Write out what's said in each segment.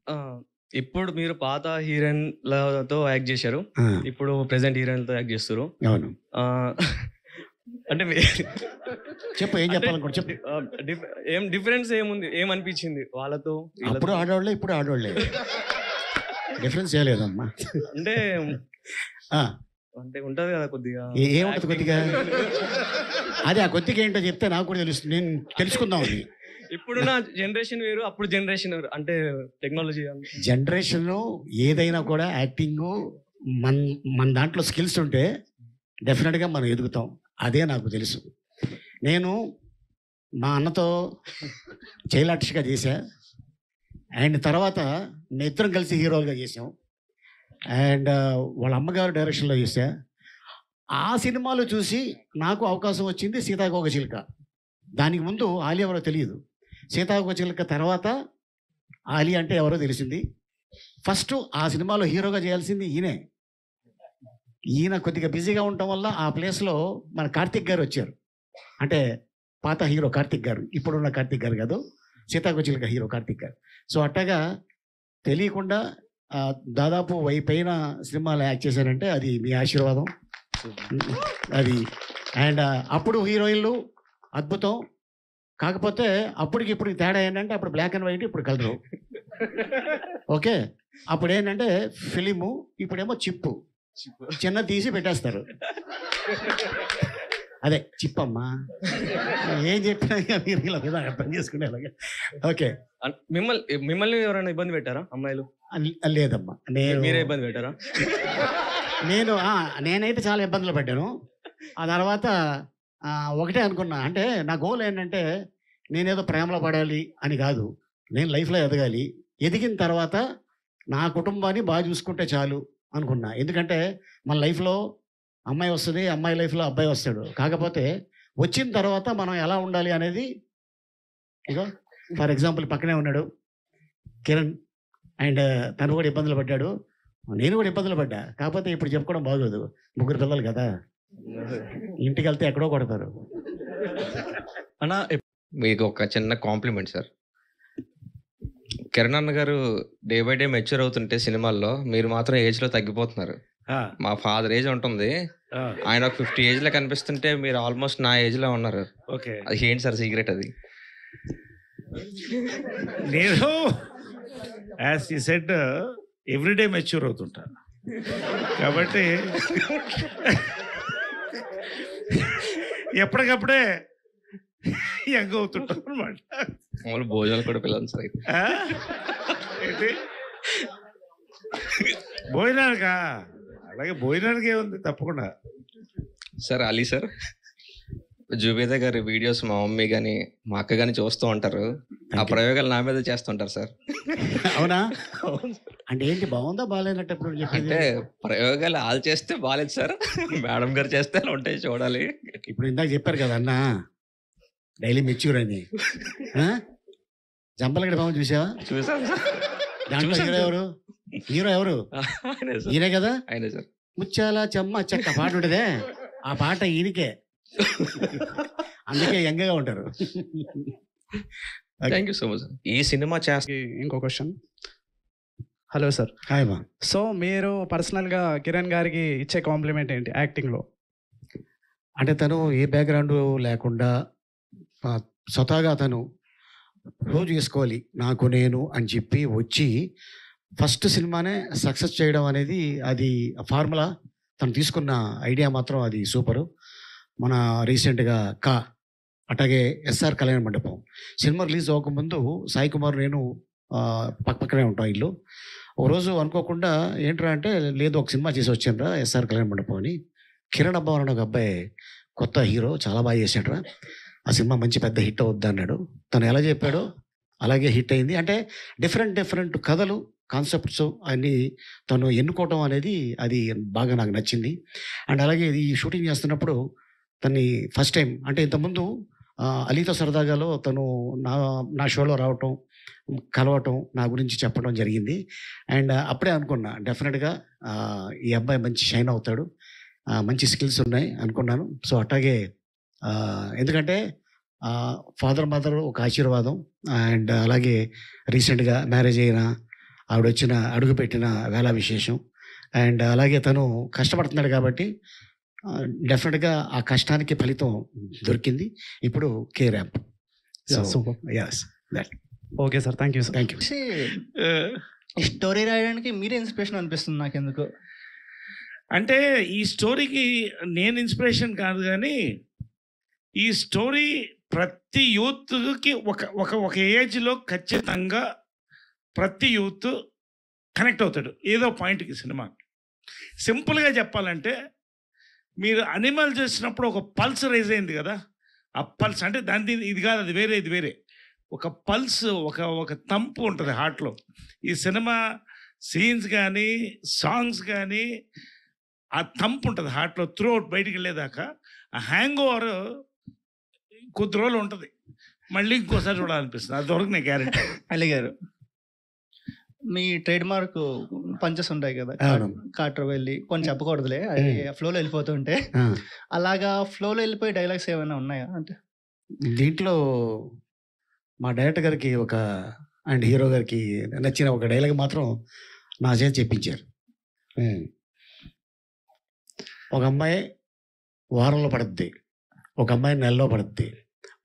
ఆ! ఇప్పుడు మీరు పాత హీరోయిన్‌లతో యాక్ట్ జేశారు. ఆ, ఇప్పుడు ప్రెజెంట్ హీరోయిన్‌లతో యాక్ట్ జేస్తుర్రు. అవును. ఆహ్, అంటే చెప్పు ఏం అంటే చెప్పాలనుకోండి చెప్పు. ఏం డిఫరెన్స్ ఏముంది? ఏమనిపించింది వాళ్ళతో వీళ్ళతో? అప్పుడు ఆడవాళ్ళే ఇప్పుడు ఆడవాళ్ళే, డిఫరెన్స్ ఏ లేదమ్మా. అంటే ఆ, అంటే ఉంటది గదా కొద్దిగా. ఏముంటది కొద్దిగా? అదే ఆ కొద్దిగా ఏంటో చెప్తే నాకు కూడా తెలుస్తుంది, నేను తెలుసుకుందాం అది. ఇప్పుడున్న జనరేషన్ వేరు, అప్పుడు జనరేషన్ వేరు. అంటే టెక్నాలజీ జనరేషన్ ఏదైనా కూడా యాక్టింగ్ మన మన దాంట్లో స్కిల్స్ ఉంటే డెఫినెట్గా మనం ఎదుగుతాం. అదే నాకు తెలుసు. నేను మా అన్నతో చైల్డ్ ఆర్టిస్ట్గా చేశా, అండ్ తర్వాత మేము ఇద్దరం కలిసి హీరోలుగా చేసాం, అండ్ వాళ్ళ అమ్మగారు డైరెక్షన్లో చేశా. ఆ సినిమాలు చూసి నాకు అవకాశం వచ్చింది సీతాకోకచిలుక. దానికి ముందు ఆలి ఎవరో తెలియదు. సీతాకోకచిలుక తర్వాత ఆలి అంటే ఎవరో తెలిసింది. ఫస్ట్ ఆ సినిమాలో హీరోగా చేయాల్సింది ఈయనే. ఈయన కొద్దిగా బిజీగా ఉండటం వల్ల ఆ ప్లేస్లో మన కార్తిక్ గారు వచ్చారు. అంటే పాత హీరో కార్తిక్ గారు, ఇప్పుడున్న కార్తిక్ గారు కాదు, సీతాకోకచిలుక హీరో కార్తిక్ గారు. సో అట్టగా తెలియకుండా దాదాపు పైన సినిమాలు యాక్ట్ చేశారంటే అది మీ ఆశీర్వాదం. అది అండ్ అప్పుడు హీరోయిన్లు అద్భుతం. కాకపోతే అప్పటికి ఇప్పుడు తేడా ఏంటంటే అప్పుడు బ్లాక్ అండ్ వైట్, ఇప్పుడు కలరు. ఓకే, అప్పుడు ఏంటంటే ఫిలిము, ఇప్పుడేమో చిప్పు, చిన్న తీసి పెట్టేస్తారు. అదే చిప్పమ్మా, ఏం చెప్పినా ఇక మీరు ఇలా మీద అర్థం చేసుకునేలాగా. ఓకే, మిమ్మల్ని ఎవరైనా ఇబ్బంది పెట్టారా అమ్మాయిలు? లేదమ్మా, మీరే ఇబ్బంది పెట్టారా? నేనైతే చాలా ఇబ్బందులు పడ్డాను. ఆ తర్వాత ఒకటే అనుకున్నా, అంటే నా గోల్ ఏంటంటే నేనేదో ప్రేమలో పడాలి అని కాదు, నేను లైఫ్లో ఎదగాలి. ఎదిగిన తర్వాత నా కుటుంబాన్ని బాగా చూసుకుంటే చాలు అనుకున్నా. ఎందుకంటే మన లైఫ్లో అమ్మాయి వస్తుంది, అమ్మాయి లైఫ్లో అబ్బాయి వస్తాడు. కాకపోతే వచ్చిన తర్వాత మనం ఎలా ఉండాలి అనేది, ఇగో ఫర్ ఎగ్జాంపుల్ పక్కనే ఉన్నాడు కిరణ్, అండ్ తను కూడా ఇబ్బందులు పడ్డాడు, నేను కూడా ఇబ్బందులు పడ్డా. కాకపోతే ఇప్పుడు చెప్పుకోవడం బాగోదు, ముగ్గురు పిల్లలు కదా, ఇంటికి వెళ్తే ఎక్కడో కొడతారు. అన్నా మీకు ఒక చిన్న కాంప్లిమెంట్ సార్. కిరణ్ అన్న గారు డే బై డే మెచ్యూర్ అవుతుంటే సినిమాల్లో మీరు మాత్రం ఏజ్లో తగ్గిపోతున్నారు. మా ఫాదర్ ఏజ్ ఉంటుంది, ఆయన ఒక 50 ఏజ్లో కనిపిస్తుంటే మీరు ఆల్మోస్ట్ నా ఏజ్లో ఉన్నారు. ఓకే, అది ఏంటి సార్ సీక్రెట్? అది నేను యాజ్ ఈ సెడ్ ఎవ్రీడే మెచ్యూర్ అవుతుంటాను కాబట్టి ఎప్పటికప్పుడే యంగ్ అవుతుంటాం అనమాట. మామూలు భోజనాలు కూడా పిల్లలు సార్. ఏంటి భోజనానికా? అలాగే భోజనానికి ఏముంది, తప్పకుండా. సార్ అలీ సార్, జుబేదా గారి వీడియోస్ మా మమ్మీ కానీ మా అక్క కానీ చూస్తూ ఉంటారు. ఆ ప్రయోగాలు నా మీద చేస్తుంటారు సార్. అవునా? అంటే ఏంటి, బాగుందా బాగాలేనట్టు ఎప్పుడు అంటే ప్రయోగాలు వాళ్ళు చేస్తే బాగాలేదు సార్, మేడం గారు చేస్తే అలా ఉంటాయి, చూడాలి. ఇప్పుడు ఇందాక చెప్పారు కదా అన్న, డైలీ మెచ్యూర్ అని. జంపలగడ బాబు చూసావా? చూసాను సార్. దాంట్లో హీరో ఎవరు? హీరో ఎవరు? ఈయనే కదా, అయినా సార్. ముచ్చాల చెమ్మ చెక్క పాట ఉంటదే, ఆ పాట ఈయనకే, అందుకే యంగ్గా ఉంటారు. Thank you so much. ఈ సినిమా చేస్తే ఇంకో క్వశ్చన్. Hello sir. హాయ్ మా. సో మీరు పర్సనల్గా కిరణ్ గారికి ఇచ్చే కాంప్లిమెంట్ ఏంటి యాక్టింగ్లో? అంటే తను ఏ బ్యాక్గ్రౌండ్ లేకుండా స్వతహాగా తను ప్రూవ్ చేసుకోవాలి నాకు నేను అని చెప్పి వచ్చి ఫస్ట్ సినిమానే సక్సెస్ చేయడం అనేది, అది ఫార్ములా. తను తీసుకున్న ఐడియా మాత్రం అది సూపరు. మన రీసెంట్గా అట్లాగే ఎస్ఆర్ కళ్యాణ మండపం సినిమా రిలీజ్ అవ్వకముందు సాయి కుమార్ నేను పక్కనే ఉంటాం ఇల్లు. ఒక రోజు అనుకోకుండా ఏంట్రా అంటే, లేదు ఒక సినిమా చేసి వచ్చానురా ఎస్ఆర్ కళ్యాణ మండపం అని. కిరణ్ అబ్బా అని ఒక అబ్బాయి కొత్త హీరో, చాలా బాగా చేశాడురా, ఆ సినిమా మంచి పెద్ద హిట్ అవుద్ది అన్నాడు. తను ఎలా చెప్పాడో అలాగే హిట్ అయింది. అంటే డిఫరెంట్ కథలు, కాన్సెప్ట్స్ అన్నీ తను ఎన్నుకోవటం అనేది అది బాగా నాకు నచ్చింది. అండ్ అలాగే ఈ షూటింగ్ చేస్తున్నప్పుడు తన్ని ఫస్ట్ టైం, అంటే ఇంతకుముందు అలీతో సరదాగాలో తను నా షోలో రావటం, కలవటం, నా గురించి చెప్పడం జరిగింది. అండ్ అప్పుడే అనుకున్నా డెఫినెట్గా ఈ అబ్బాయి మంచి షైన్ అవుతాడు, మంచి స్కిల్స్ ఉన్నాయి అనుకున్నాను. సో అట్లాగే ఎందుకంటే ఫాదర్ మదర్ ఒక ఆశీర్వాదం, అండ్ అలాగే రీసెంట్గా మ్యారేజ్ అయిన ఆవిడ వచ్చిన అడుగు పెట్టిన వేళ విశేషం. అండ్ అలాగే తను కష్టపడుతున్నాడు కాబట్టి డెఫినెట్గా ఆ కష్టానికి ఫలితం దొరికింది. ఇప్పుడు K ramp. Super. Yes, okay sir, thank you sir. Thank you. ఈ స్టోరీ రాయడానికి మీరే ఇన్స్పిరేషన్ అనిపిస్తుంది నాకు ఎందుకు. అంటే ఈ స్టోరీకి నేను ఇన్స్పిరేషన్ కాదు, కానీ ఈ స్టోరీ ప్రతి యూత్కి ఒక ఏజ్లో ఖచ్చితంగా ప్రతి యూత్ కనెక్ట్ అవుతాడు ఏదో పాయింట్కి. సినిమా సింపుల్గా చెప్పాలంటే, మీరు అనిమల్ చేసినప్పుడు ఒక పల్స్ రైజ్ అయింది కదా, ఆ పల్స్ అంటే దాని ఇది కాదు, అది వేరే, ఇది వేరే. ఒక పల్స్, ఒక తంపు ఉంటుంది హార్ట్లో. ఈ సినిమా సీన్స్ కానీ సాంగ్స్ కానీ ఆ తంపు ఉంటుంది హార్ట్లో త్రూ అవుట్ బయటికి వెళ్ళేదాకా. ఆ హ్యాంగ్ ఓవర్ కొద్ది రోజులు ఉంటుంది, మళ్ళీ ఇంకోసారి చూడాలనిపిస్తుంది. అది వరకు నేను గ్యారెంటీ. అలిగారు మీ ట్రేడ్ మార్క్ పంచెస్ ఉంటాయి కదా, కాటర్ వెళ్ళి కొన్ని చెప్పకూడదులే, అది ఫ్లోలో వెళ్ళిపోతుంటే అలాగా ఫ్లోలో వెళ్ళిపోయి డైలాగ్స్ ఏమైనా ఉన్నాయా? అంటే దీంట్లో మా డైరెక్టర్ గారికి అండ్ హీరో గారికి నచ్చిన ఒక డైలాగ్ మాత్రం నా చేతి చెప్పించారు. ఒక అమ్మాయి వారంలో పడుద్ది, ఒక అమ్మాయి నెలలో పడుద్ది,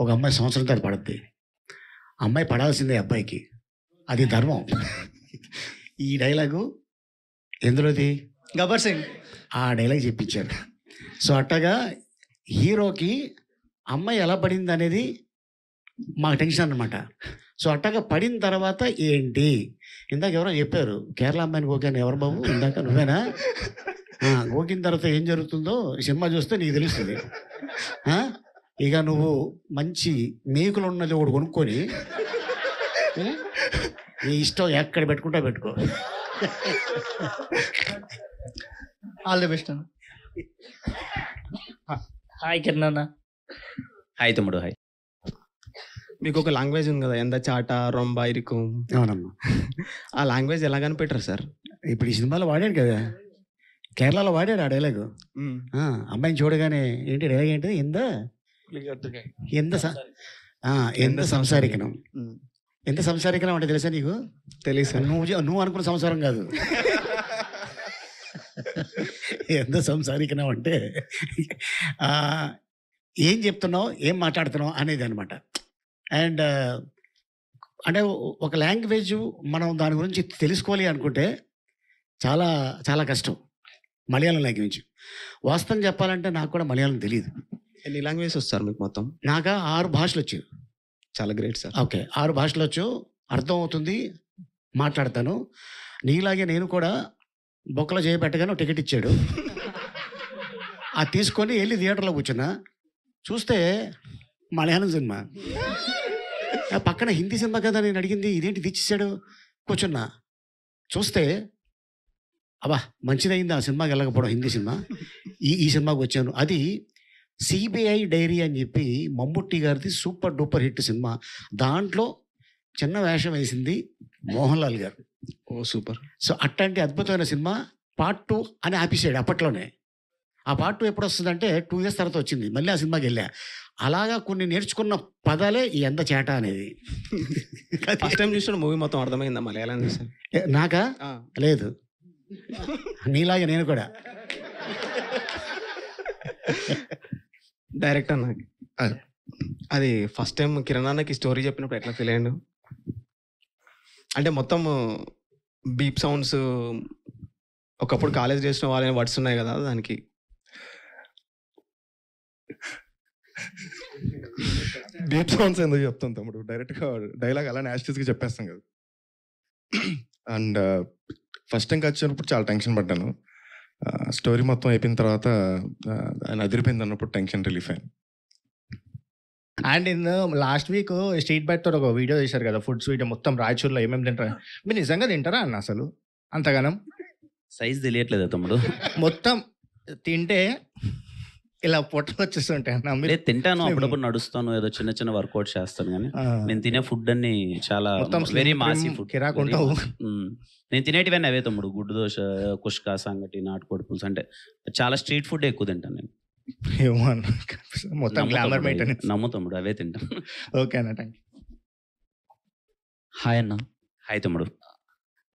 ఒక అమ్మాయి సంవత్సరం తర్వాత పడుద్ది. అమ్మాయి పడాల్సిందే అబ్బాయికి, అది ధర్మం. ఈ డైలాగు ఎందులోది? గబ్బర్ సింగ్ ఆ డైలాగ్ చెప్పించారు. సో అట్టగా హీరోకి అమ్మాయి ఎలా పడింది అనేది మాకు టెన్షన్ అనమాట. సో అట్టగా పడిన తర్వాత ఏంటి, ఇందాక ఎవరో చెప్పారు కేరళ అమ్మాయిని గోకాను. ఎవరు బాబు ఇందాక? నువ్వేనా? గోకిన తర్వాత ఏం జరుగుతుందో సినిమా చూస్తే నీకు తెలుస్తుంది. ఇక నువ్వు మంచి మేకులు ఉన్నది ఒకటి కొనుక్కొని నీ ఇష్టం ఎక్కడ పెట్టుకుంటా పెట్టుకో. ఆల్ ది బెస్ట్ అన్న. హాయ్ కిరణ్. హాయ్ తమ్ముడు. హాయ్. మీకు ఒక లాంగ్వేజ్ ఉంది కదా, ఎంత చాట రొంబ ఇరుకు. అవునమ్మా. ఆ లాంగ్వేజ్ ఎలా కనిపెట్టారు సార్? ఇప్పుడు ఈ సినిమాలో వాడాడు కదా, కేరళలో వాడాడు ఆ డైలాగ్. అమ్మాయిని చూడగానే ఏంటి డైలాగ్ ఏంటి? ఎంత సంసారికనం. ఎంత సంసారికనం అంటే తెలుసా నీకు? తెలియదు సార్. నువ్వు అనుకున్న సంసారం కాదు. ఎంత సంసారికనం అంటే ఏం చెప్తున్నావు, ఏం మాట్లాడుతున్నావు అనేది అనమాట. అండ్ అంటే ఒక లాంగ్వేజ్ మనం దాని గురించి తెలుసుకోవాలి అనుకుంటే చాలా చాలా కష్టం. మలయాళం లాంగ్వేజ్ వాస్తవం చెప్పాలంటే నాకు కూడా మలయాళం తెలియదు. ఎన్ని లాంగ్వేజ్ వస్తారు మీకు మొత్తం? నాకు 6 భాషలు వచ్చాయి. చాలా గ్రేట్ సార్. ఓకే, 6 భాషలు వచ్చు, అర్థం అవుతుంది, మాట్లాడతాను. నీలాగే నేను కూడా బొక్కలో చేయబెట్టగానే టికెట్ ఇచ్చాడు. అది తీసుకొని వెళ్ళి థియేటర్లో కూర్చున్నా. చూస్తే మలయాళం సినిమా, పక్కన హిందీ సినిమా కదా నేను అడిగింది, ఇదేంటి తెచ్చిచ్చాడు. కూర్చున్నా, చూస్తే అబ్బా మంచిదైంది ఆ సినిమాకి వెళ్ళకపోవడం. హిందీ సినిమా, ఈ సినిమాకి వచ్చాను. అది సిబిఐ డైరీ అని చెప్పి మమ్ముట్టి గారిది సూపర్ డూపర్ హిట్ సినిమా. దాంట్లో చిన్న వేషం వేసింది మోహన్ లాల్ గారు. ఓ సూపర్. సో అట్లాంటి అద్భుతమైన సినిమా. పార్ట్ 2 అని ఆపేసాడు అప్పట్లోనే. ఆ పార్ట్ 2 ఎప్పుడు వస్తుందంటే 2 years తర్వాత వచ్చింది. మళ్ళీ ఆ సినిమాకి వెళ్ళా. అలాగా కొన్ని నేర్చుకున్న పదాలే ఈ ఎంత చేట అనేది. ఫస్ట్ టైం చూసిన మూవీ మొత్తం అర్థమైందా మలయాళం చూసాను? నాకా? లేదు, నీలాగే నేను కూడా. డైరెక్టర్ నాకు అది ఫస్ట్ టైం కిరణ్ అన్నకి స్టోరీ చెప్పినప్పుడు ఎట్లా ఫీల్ అయ్యాడు? అంటే మొత్తం బీప్ సౌండ్స్, ఒకప్పుడు కాలేజ్ చేసిన వాళ్ళని వర్డ్స్ ఉన్నాయి కదా దానికి. బీప్ సౌండ్స్ ఎందుకు చెప్తాం తమ్ముడు, డైరెక్ట్గా డైలాగ్ అలా యాస్టిస్గా చెప్పేస్తాం కదా. అండ్ ఫస్ట్ టైం వచ్చినప్పుడు చాలా టెన్షన్ పడ్డాను. స్టోరీ మొత్తం అయిపోయిన తర్వాత ఆయన అదిరిపోయింది అన్నప్పుడు టెన్షన్ రిలీఫ్ అయింది. And last week street bite తోటి ఒక వీడియో చేశారు కదా, ఫుడ్స్ వీడియో. మొత్తం రాయచూర్లో ఏమేమి తింటారా? మీరు నిజంగా తింటారా అన్న అసలు అంతగానం? సైజ్ తెలియట్లేదు తమ్ముడు. మొత్తం తింటే ఇలా పొట్టలు వచ్చేస్తుంటాయి అన్న. మీరు తింటాను, అప్పుడప్పుడు నడుస్తాను, ఏదో చిన్న చిన్న వర్కౌట్ చేస్తాను, కానీ నేను తినే ఫుడ్ అన్ని చాలా వెరీ మాసీ ఫుడ్. కిరాకుంటావు. నేను తినేటివన్నీ అవే తమ్ముడు. గుడ్డు దోశ, కుష్కా, సంగటి, నాటుకోడి పులుసు, అంటే చాలా స్ట్రీట్ ఫుడ్ ఎక్కువ తింటాను నేను. ఏమో అన్న, మొత్తం గ్లామర్ మెయింటెనెన్స్. నమ్ము తమ్ముడు, అవే తింటాను. ఓకే అన్న, థ్యాంక్ యూ. హాయ్ అన్న. హాయ్ తమ్ముడు.